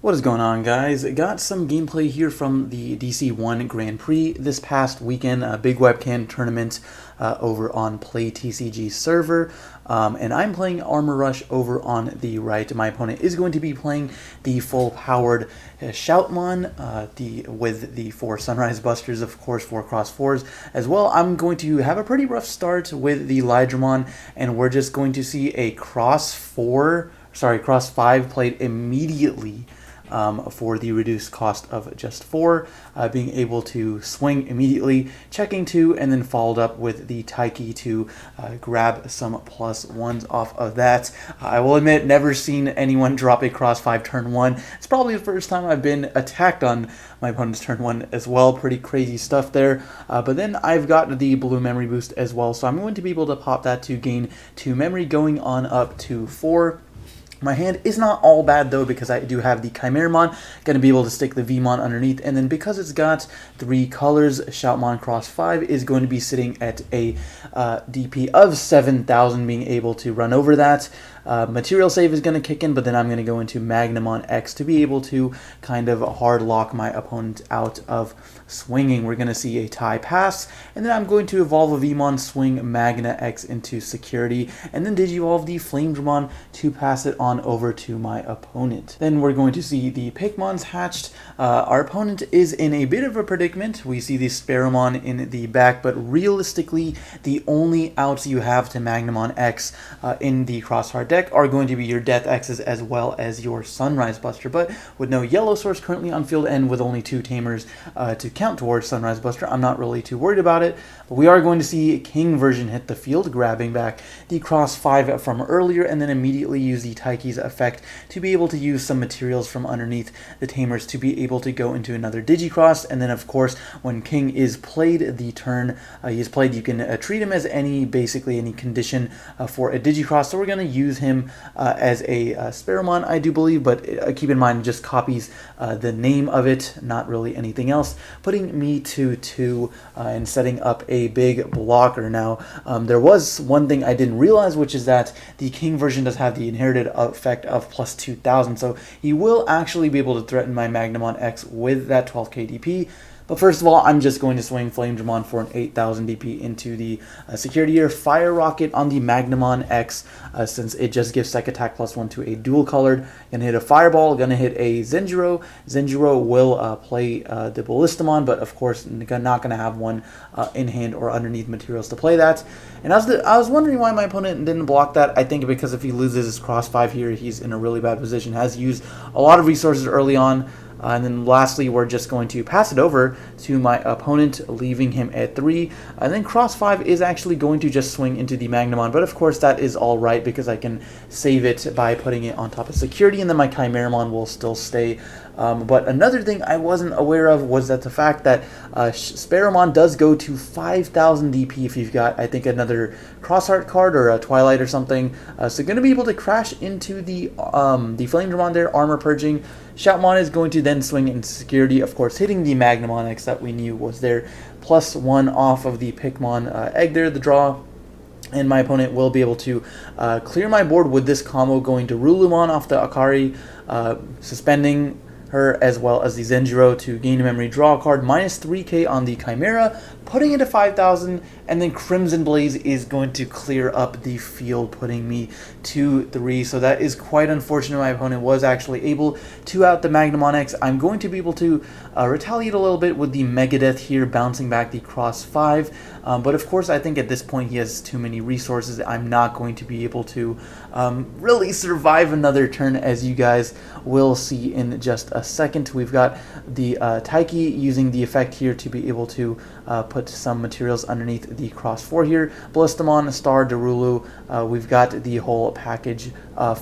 What is going on, guys? Got some gameplay here from the DC-1 Grand Prix this past weekend, a big webcam tournament over on Play TCG server, and I'm playing Armor Rush over on the right. My opponent is going to be playing the full-powered Shoutmon with the 4 Sunrise Busters, of course, 4x4s as well. I'm going to have a pretty rough start with the Lydramon, and we're just going to see a cross 5 played immediately. For the reduced cost of just 4, being able to swing immediately, checking 2, and then followed up with the Taiki to grab some +1s off of that. I will admit, never seen anyone drop a cross 5 turn 1. It's probably the first time I've been attacked on my opponent's turn 1 as well. Pretty crazy stuff there. But then I've got the blue memory boost as well, so I'm going to be able to pop that to gain 2 memory, going on up to 4. My hand is not all bad though, because I do have the Chimeramon, going to be able to stick the Vmon underneath, and then because it's got 3 colors, Shoutmon Cross 5 is going to be sitting at a DP of 7,000, being able to run over that. Material save is going to kick in, but then I'm going to go into Magnamon X to be able to kind of hard lock my opponent out of swinging. We're going to see a tie pass, and then I'm going to evolve a Vmon, swing Magna X into security, and then Digivolve the Flamedramon to pass it on over to my opponent. Then we're going to see the Pikmons hatched. Our opponent is in a bit of a predicament. We see the Sparrowmon in the back, but realistically, the only outs you have to Magnamon X in the Crossfire deck are going to be your Death X's as well as your Sunrise Buster. But with no yellow source currently on field and with only 2 tamers to count towards Sunrise Buster, I'm not really too worried about it. But we are going to see King version hit the field, grabbing back the Cross 5 from earlier, and then immediately use the Taiki's effect to be able to use some materials from underneath the tamers to be able to go into another Digicross. And then, of course, when King is played, the turn he is played, you can treat him as basically any condition for a Digicross. So we're going to use him as a Sparrowmon, I do believe, but keep in mind, just copies the name of it, not really anything else, putting me to 2 and setting up a big blocker. Now, there was one thing I didn't realize, which is that the King version does have the inherited effect of plus 2,000, so he will actually be able to threaten my Magnamon X with that 12k DP. But first of all, I'm just going to swing Flamedramon for an 8,000 DP into the security here. Fire Rocket on the Magnamon X, since it just gives Psych Attack +1 to a dual colored. Gonna hit a Fireball, gonna hit a Zenjiro. Zenjiro will play the Ballistamon, but of course not gonna have one in hand or underneath materials to play that. And I was wondering why my opponent didn't block that. I think because if he loses his Cross 5 here, he's in a really bad position. Has used a lot of resources early on. And then lastly, we're just going to pass it over to my opponent, leaving him at 3. And then Cross 5 is actually going to just swing into the Magnamon, but of course that is all right because I can save it by putting it on top of security, and then my Chimeramon will still stay. But another thing I wasn't aware of was that the fact that Sparrowmon does go to 5,000 DP if you've got, I think, another Crossheart card or a Twilight or something. So going to be able to crash into the Flamedramon there, armor purging. Shoutmon is going to then swing into security, of course, hitting the Magnamon X that we knew was there, +1 off of the Pikmon egg there, the draw. And my opponent will be able to clear my board with this combo, going to Rulumon off the Akari, suspending her, as well as the Zenjiro to gain a memory, draw a card, -3k on the Chimera, putting it to 5,000, and then Crimson Blaze is going to clear up the field, putting me to 3. So that is quite unfortunate. My opponent was actually able to out the Magnamon X. I'm going to be able to retaliate a little bit with the Megadeth here, bouncing back the Cross 5. But of course, I think at this point he has too many resources. I'm not going to be able to really survive another turn, as you guys will see in just a second. We've got the Taiki using the effect here to be able to put some materials underneath the Cross 4 here. Ballistamon, Star, Darulu. We've got the whole package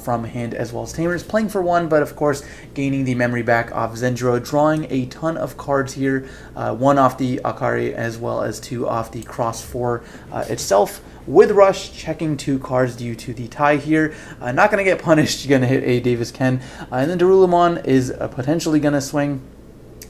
from hand as well as Tamers, playing for 1, but of course gaining the memory back off Zenjiro, drawing a ton of cards here, 1 off the Akari as well as 2 off the Cross 4 itself. With Rush, checking 2 cards due to the tie here. Not going to get punished. You're going to hit a Davis Ken. And then Darulumon is potentially going to swing.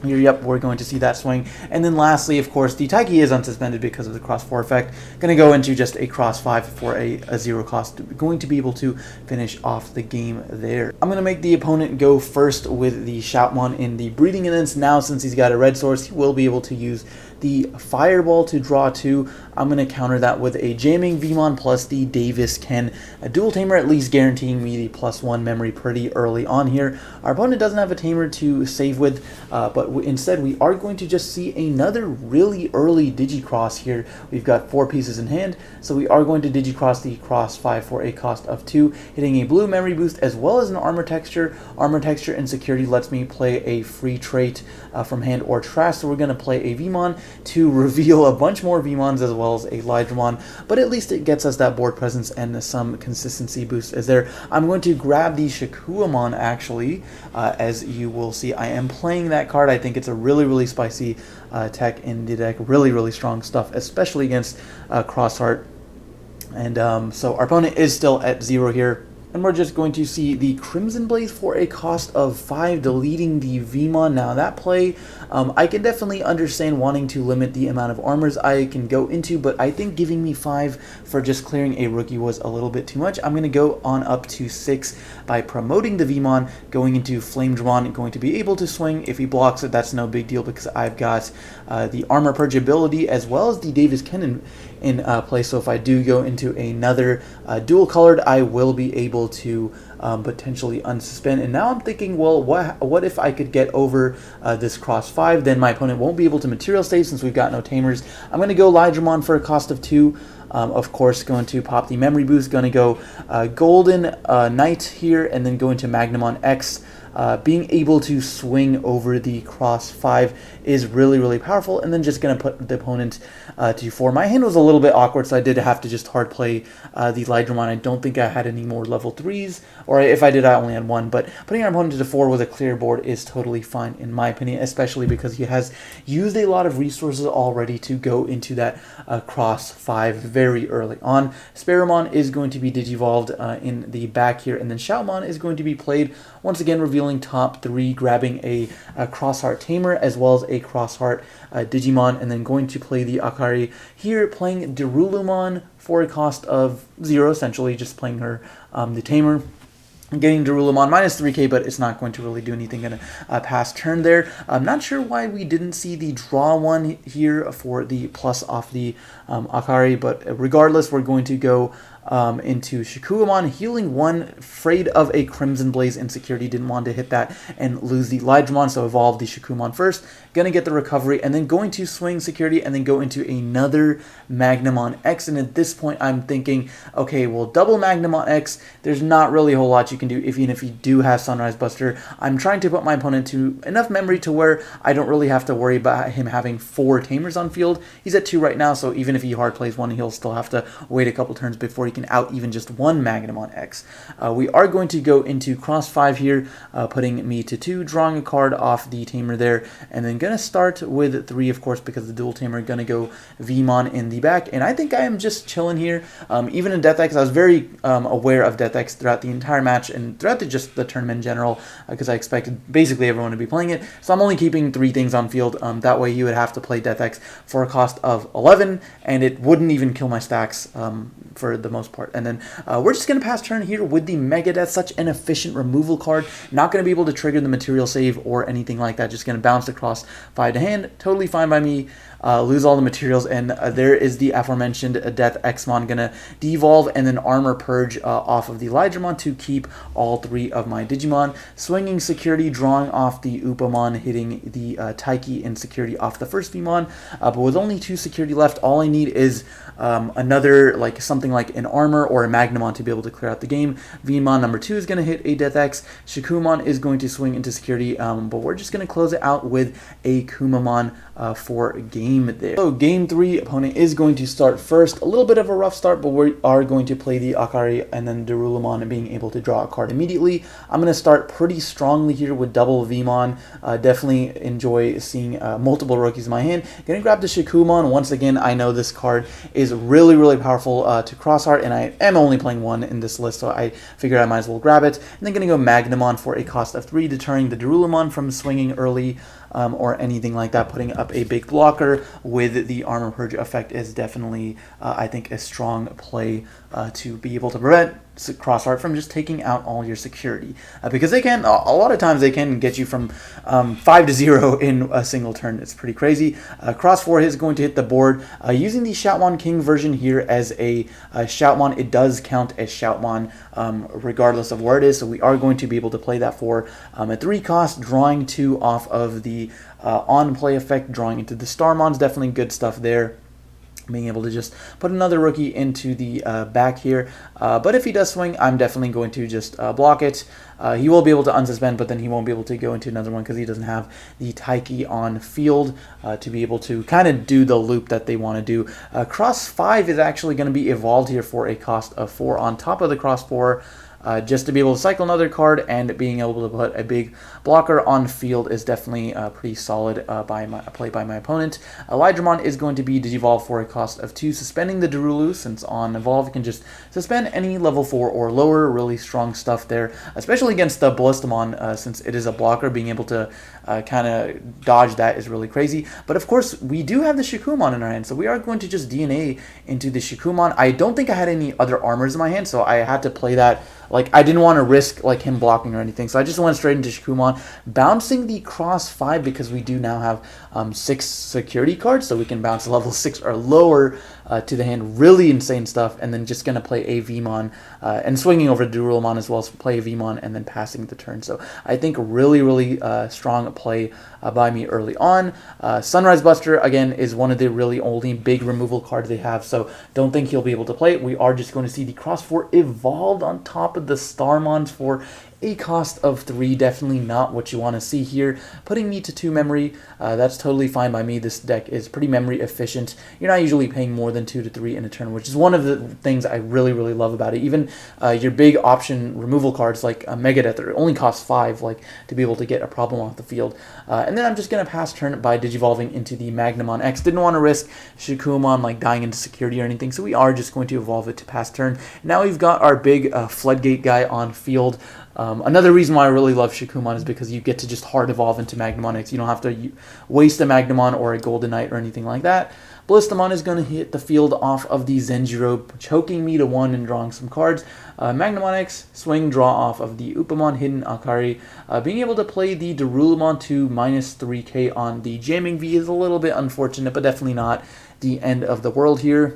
Here, yep, we're going to see that swing. And then lastly, of course, the Taiki is unsuspended because of the cross 4 effect. Going to go into just a cross 5 for a 0 cost. Going to be able to finish off the game there. I'm going to make the opponent go first with the Shoutmon in the Breeding Innings. Now, since he's got a red source, he will be able to use the Fireball to draw 2. I'm going to counter that with a Jamming Vmon plus the Davis Ken, a dual tamer, at least guaranteeing me the +1 memory pretty early on here. Our opponent doesn't have a tamer to save with, but instead we are going to just see another really early Digicross here. We've got 4 pieces in hand, so we are going to Digicross the cross 5 for a cost of 2, hitting a blue memory boost as well as an armor texture. Armor texture and security lets me play a free trait from hand or trash, so we're going to play a Vmon to reveal a bunch more Vmons as well as a Lydramon, but at least it gets us that board presence and some consistency boost as there. I'm going to grab the Shikuamon actually, as you will see I am playing that card. I think it's a really spicy tech in the deck, really strong stuff, especially against Crossheart. And so our opponent is still at 0 here. And we're just going to see the Crimson Blaze for a cost of 5, deleting the Vmon. Now that play, I can definitely understand wanting to limit the amount of armors I can go into, but I think giving me 5 for just clearing a rookie was a little bit too much. I'm going to go on up to 6 by promoting the Vmon, going into Flame Dramon, going to be able to swing. If he blocks it, that's no big deal because I've got the Armor Purge ability as well as the Davis Ken in play. So if I do go into another dual colored, I will be able to potentially unsuspend. And now I'm thinking, well, what if I could get over this cross 5? Then my opponent won't be able to material save since we've got no tamers. I'm going to go Lydramon for a cost of 2. Of course, going to pop the memory boost, going to go Golden Knight here, and then go into Magnamon X. Being able to swing over the cross 5 is really powerful, and then just going to put the opponent to 4. My hand was a little bit awkward, so I did have to just hard play the Lydramon. I don't think I had any more level 3s, or if I did, I only had 1, but putting our opponent to 4 with a clear board is totally fine in my opinion, especially because he has used a lot of resources already to go into that cross 5 very early on. Sparrowmon is going to be digivolved in the back here, and then Shoutmon is going to be played, once again revealing top 3, grabbing a Crossheart Tamer as well as a Crossheart Digimon, and then going to play the Akari here, playing Darulumon for a cost of 0, essentially just playing her the Tamer. Getting Darulumon minus 3k, but it's not going to really do anything. Going to pass turn there. I'm not sure why we didn't see the draw one here for the plus off the Akari, but regardless, we're going to go into Shikuamon, healing 1, afraid of a Crimson Blaze insecurity, didn't want to hit that and lose the Lydramon, so evolve the Shikuamon first, gonna get the recovery, and then going to swing security, and then go into another Magnamon X, and at this point I'm thinking, okay, well, double Magnamon X, there's not really a whole lot you can do, even if you do have Sunrise Buster. I'm trying to put my opponent to enough memory to where I don't really have to worry about him having 4 Tamers on field. He's at 2 right now, so even if he hard plays 1, he'll still have to wait a couple turns before he can out even just 1 Magnamon X. We are going to go into cross 5 here, putting me to 2, drawing a card off the Tamer there, and then going to start with 3, of course, because the dual Tamer, going to go Vmon in the back, and I think I am just chilling here. Even in Death X, I was very aware of Death X throughout the entire match and throughout just the tournament in general, because I expected basically everyone to be playing it, so I'm only keeping 3 things on field. That way you would have to play Death X for a cost of 11, and it wouldn't even kill my stacks for the most part. And then we're just going to pass turn here with the Mega Death, such an efficient removal card. Not going to be able to trigger the material save or anything like that. Just going to bounce across 5 to hand. Totally fine by me. Lose all the materials, and there is the aforementioned Death Xmon going to devolve and then Armor Purge off of the Lydramon to keep all 3 of my Digimon. Swinging security, drawing off the Upamon, hitting the Taiki and security off the first Vmon. But with only 2 security left, all I need is another, like something like an Armor or a Magnamon to be able to clear out the game. Vmon number 2 is going to hit a Death X. Shikumon is going to swing into security, but we're just going to close it out with a Kumamon for game there. So game 3, opponent is going to start first. A little bit of a rough start, but we are going to play the Akari and then Darulumon and being able to draw a card immediately. I'm going to start pretty strongly here with double Vmon. Definitely enjoy seeing multiple rookies in my hand. Going to grab the Shikumon. Once again, I know this card is really powerful to Crossheart, and I am only playing 1 in this list, so I figured I might as well grab it. And then going to go Magnamon for a cost of 3, deterring the Darulumon from swinging early. or anything like that. Putting up a big blocker with the Armor Purge effect is definitely, I think, a strong play to be able to prevent Crossheart from just taking out all your security, because they can, a lot of times they can get you from 5-0 in a single turn. It's pretty crazy. Cross 4 is going to hit the board using the Shoutmon King version here as a Shoutmon. It does count as Shoutmon regardless of where it is, so we are going to be able to play that for a 3 cost, drawing 2 off of the on play effect, drawing into the Starmon's definitely good stuff there. Being able to just put another rookie into the back here. But if he does swing, I'm definitely going to just block it. He will be able to unsuspend, but then he won't be able to go into another one because he doesn't have the Taiki on field to be able to kind of do the loop that they want to do. Cross 5 is actually going to be evolved here for a cost of 4 on top of the Cross 4. Just to be able to cycle another card and being able to put a big blocker on field is definitely pretty solid play by my opponent. Elijahmon is going to be Digivolve for a cost of 2, suspending the Darulu, since on Evolve you can just suspend any level 4 or lower. Really strong stuff there, especially against the Ballistamon, since it is a blocker. Being able to kind of dodge that is really crazy. But of course, we do have the Shikumon in our hand, so we are going to just DNA into the Shikumon. I don't think I had any other armors in my hand, so I had to play that. Like, I didn't want to risk like him blocking or anything, so I just went straight into Shikumon, bouncing the Cross 5 because we do now have 6 security cards, so we can bounce level 6 or lower to the hand. Really insane stuff. And then just going to play a Vmon and swinging over to Durulmon as well, so play a Vmon and then passing the turn. So I think really strong play by me early on. Sunrise Buster, again, is one of the really only big removal cards they have, so don't think he'll be able to play it. We are just going to see the Cross 4 evolved on top of the Starmons for a cost of 3. Definitely not what you want to see here. Putting me to 2 memory, that's totally fine by me. This deck is pretty memory efficient. You're not usually paying more than 2 to 3 in a turn, which is one of the things I really love about it. Even your big option removal cards like Megadeth only cost 5, like, to be able to get a problem off the field. And then I'm just going to pass turn by Digivolving into the Magnamon X. Didn't want to risk Shikumon like dying into security or anything, so we are just going to evolve it to pass turn. Now we've got our big Floodgate guy on field. Another reason why I really love Shikumon is because you get to just hard evolve into Magnamon X. You don't have to waste a Magnamon or a Golden Knight or anything like that. Ballistamon is going to hit the field off of the Zenjiro, choking me to 1 and drawing some cards. Magnamon X, swing, draw off of the Upamon, Hidden Akari. Being able to play the Darulmon to -3k on the Jamming V is a little bit unfortunate, but definitely not the end of the world here.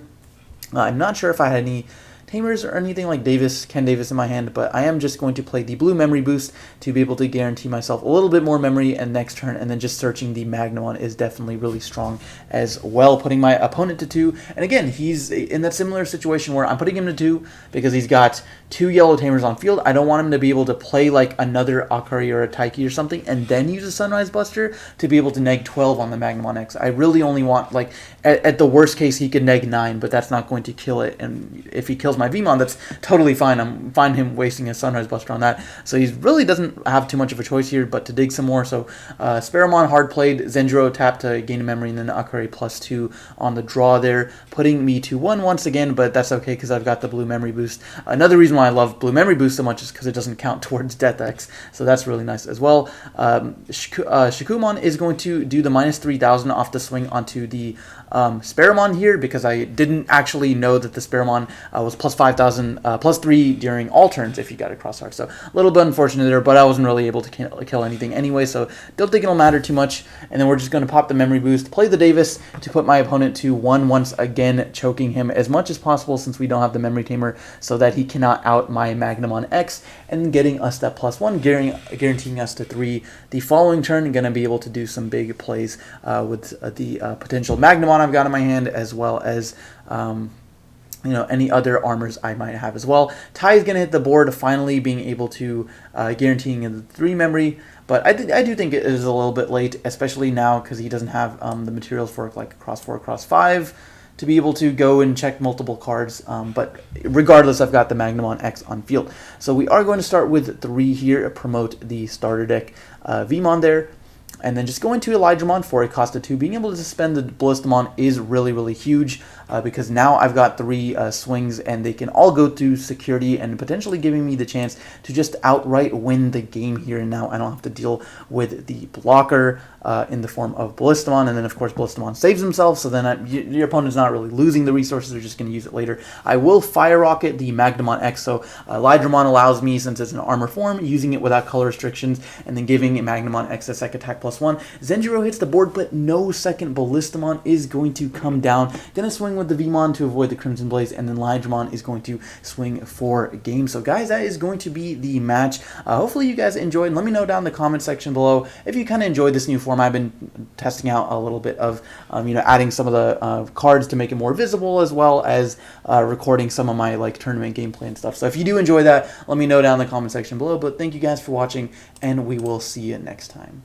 I'm not sure if I had any Tamers or anything like Ken Davis in my hand, but I am just going to play the blue memory boost to be able to guarantee myself a little bit more memory and next turn, and then just searching the Magnamon is definitely really strong as well, putting my opponent to 2. And again, he's in that similar situation where I'm putting him to 2 because he's got 2 yellow Tamers on field. I don't want him to be able to play like another Akari or a Taiki or something and then use a Sunrise Buster to be able to neg 12 on the Magnamon X. I really only want, like, at the worst case he could neg 9, but that's not going to kill it. And if he kills my Vmon, that's totally fine. I'm fine him wasting a Sunrise Buster on that. So he really doesn't have too much of a choice here but to dig some more. So Sparrowmon hard played, Zenjiro tap to gain a memory, and then Akari +2 on the draw there, putting me to 1 once again, but that's okay because I've got the blue memory boost. Another reason why I love blue memory boost so much is because it doesn't count towards Death X, so that's really nice as well. Shikumon is going to do the -3000 off the swing onto the Sparrowmon here, because I didn't actually know that the Sparrowmon was +5000, +3 during all turns if you got a Crossheart. So a little bit unfortunate there, but I wasn't really able to kill anything anyway, so don't think it'll matter too much. And then we're just going to pop the memory boost, play the Davis to put my opponent to 1 once again, choking him as much as possible since we don't have the memory tamer, so that he cannot out my Magnamon X, and getting us that +1, guaranteeing us to 3 the following turn. Going to be able to do some big plays with the potential Magnamon I've got in my hand, as well as any other armors I might have as well. Ty is going to hit the board, finally being able to guaranteeing the 3 memory, but I do think it is a little bit late, especially now because he doesn't have the materials for like Cross 4, Cross 5 to be able to go and check multiple cards, but regardless, I've got the Magnamon X on field. So we are going to start with 3 here, promote the starter deck Vmon there. and then just going to Elijahmon for a cost of 2. Being able to suspend the Ballistamon is really, really huge because now I've got 3 swings and they can all go to security and potentially giving me the chance to just outright win the game here. And now I don't have to deal with the blocker in the form of Ballistamon, and then of course Ballistamon saves himself, so then your opponent's not really losing the resources, they're just going to use it later. I will Fire Rocket the Magnamon X, so Elijahmon allows me, since it's an armor form, using it without color restrictions, and then giving Magnamon X a sec attack +1. Zenjiro hits the board, but no second Ballistamon is going to come down. Gonna swing with the Vmon to avoid the Crimson Blaze, and then Elijahmon is going to swing for a game. So guys, that is going to be the match. Hopefully you guys enjoyed. Let me know down in the comment section below if you kind of enjoyed this new form. I've been testing out a little bit of, adding some of the cards to make it more visible, as well as recording some of my tournament gameplay and stuff. So if you do enjoy that, let me know down in the comment section below. But thank you guys for watching, and we will see you next time.